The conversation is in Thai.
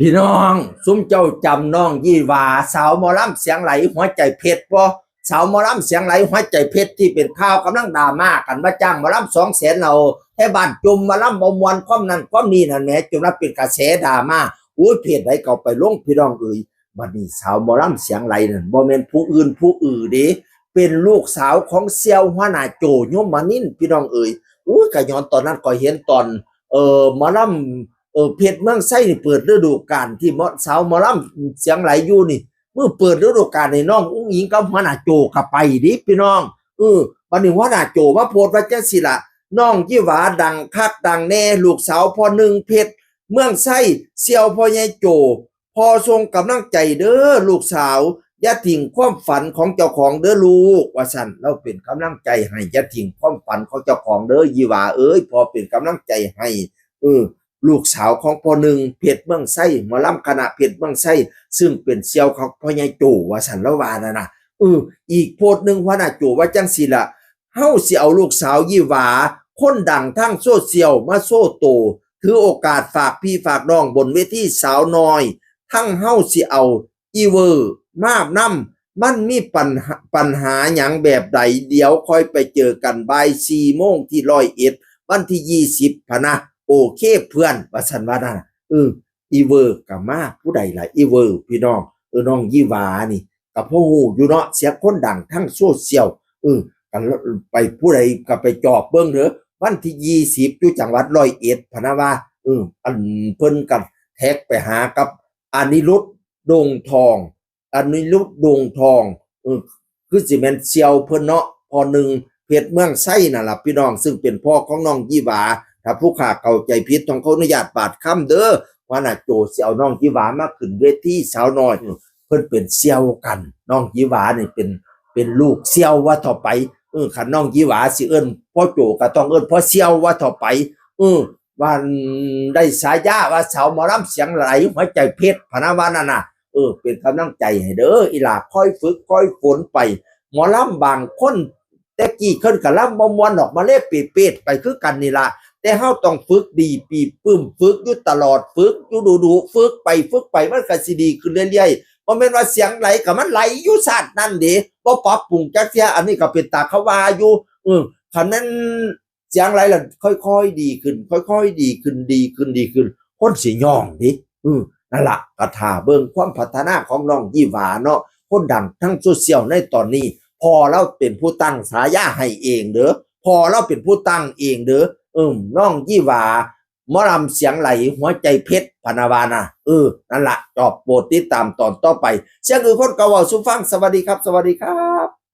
พี่น้องซุ้มเจ้าจำน้องยี่หวาสาวหมอลำเสียงไหลหัวใจเพชรบ่สาวหมอลำเสียงไหลหัวใจเพชรที่เป็นข่าวกำลังดราม่ากันมาจ้างหมอลำ200,000เอาให้บ้านจุ่มมาลำบ่มวนความนั้นความนี้นั่นแหละจนรับเป็นกระแสดราม่าอุ้ยเพจไหนก็ไปลงพี่น้องเอ่ยบัดนี้สาวหมอลำเสียงไหลนั่นบ่แม่นผู้อื่นเด้เป็นลูกสาวของเสี่ยวหัวหน้าโจโยมมานินพี่น้องเอ่ยอุ้ยก็ย้อนตอนนั้นก็เห็นตอนหมอลำเพชรเมืองไส้นี่เปิดฤดูกาลที่สาวหมอลำเสียงไหลอยู่นี่เมื่อเปิดฤดูกาลในน้องอุ้งอิงกับหัวหน้าโจก็ไปดิพี่น้องบัดนี้หัวหน้าโจมาโพสต์ว่าจังซี่ล่ะน้องยี่หวาดังคักดังแน่ลูกสาวพ่อหนึ่งเพชรเมืองไส้เสี่ยวพ่อใหญ่โจพอทรงกำลังใจเด้อลูกสาวอย่าทิ้งความฝันของเจ้าของเด้อลูกว่าซั่นเราเป็นกำลังใจให้อย่าทิ้งความฝันของเจ้าของเด้อยี่หวาเอ้ยพอเป็นกำลังใจให้ลูกสาวของพ่อหนึ่งเพชรเมืองไส้หมอลำคณะเพชรเมืองไส้ซึ่งเป็นเสี่ยวของพ่อใหญ่โจว่าซั่นแล้วว่านะอีกโพสต์หนึ่งหัวหน้าโจว่าจังซี่ล่ะเฮาสิเอาลูกสาวยี่หวาคนดังทั้งโซเชียลมาโซโตถือโอกาสฝากพี่ฝากน้องบนเวทีสาวน้อยทั้งเฮาสิเอาอีเวอร์มาบนำมันมีปัญหาหยังแบบใดเดี๋ยวค่อยไปเจอกันบ่าย 4 โมงที่101วันที่20พะนะโอเคเพื่อนว่าซั่นว่านั่นอีเวอร์ก็มาผู้ใดล่ะอีเวอร์พี่น้องน้องยี่หวานี่ก็พอฮู้อยู่เนาะเสียคนดังทั้งโซเชียลกันไปผู้ใดก็ไปจอบเบิ่งเด้อวันที่20อยู่จังหวัด101พะนะว่าอันเพิ่นก็แท็กไปหากับอานิรุตดงทองคือสิแม่นเสี่ยวเพิ่นเนาะพ่อหนึ่งเพชรเมืองไส้นั่นล่ะพี่น้องซึ่งเป็นพ่อของน้องยี่หวาถ้าผู้ข้าเข้าใจผิดต้องขออนุญาตบาดคำเด้อว่าน่ะโจสิเอาน้องยี่หวามาขึ้นเวทีสาวน้อยเพิ่นเป็นเสี่ยวกันน้องยี่หวานี่เป็นลูกเสี่ยวว่าต่อไปคันน้องยี่หวาสิเอิ้นพ่อโจก็ต้องเอิ้นพ่อเสี่ยวว่าต่อไปว่าได้ฉายาว่าสาวหมอลำเสียงไหลหัวใจเพชรพะนะว่านั่นน่ะเป็นกำลังใจให้เด้ออีหล่าค่อยฝึกค่อยฝนไปหมอลำบางคนแต่กี้เพิ่นก็ลำบ่ม่วนออกมาเลยเปดๆไปคือกันนี่ล่ะแต่เฮาต้องฝึกดีปีปึ้มฝึกอยู่ตลอดฝึกอยู่ดูๆฝึกไปมันก็สิดีขึ้นเรื่อยๆบ่แม่นว่าเสียงไหลก็มันไหลอยู่ซาดนั่นเด้บ่ปรับปรุงจักเที่ยอันนี้ก็เป็นตาเขาว่าอยู่คันนั้นเสียงไหลล่ะค่อยๆดีขึ้นค่อยๆดีขึ้นคนสิย่องดินั่นล่ะก็ท่าเบิ่งความพัฒนาของน้องยี่หวาเนาะคนดังทั้งโซเชียลในตอนนี้พอเราเป็นผู้ตั้งฉายาให้เองเด้อพอเราเป็นผู้ตั้งเองเด้อน้องยี่หวาหมอลำเสียงไหลหัวใจเพชรพะนะวานะนั่นล่ะจอบโปรดติดตามตอนต่อไปเสียงคนเก่าเว้าสู่ฟังสวัสดีครับ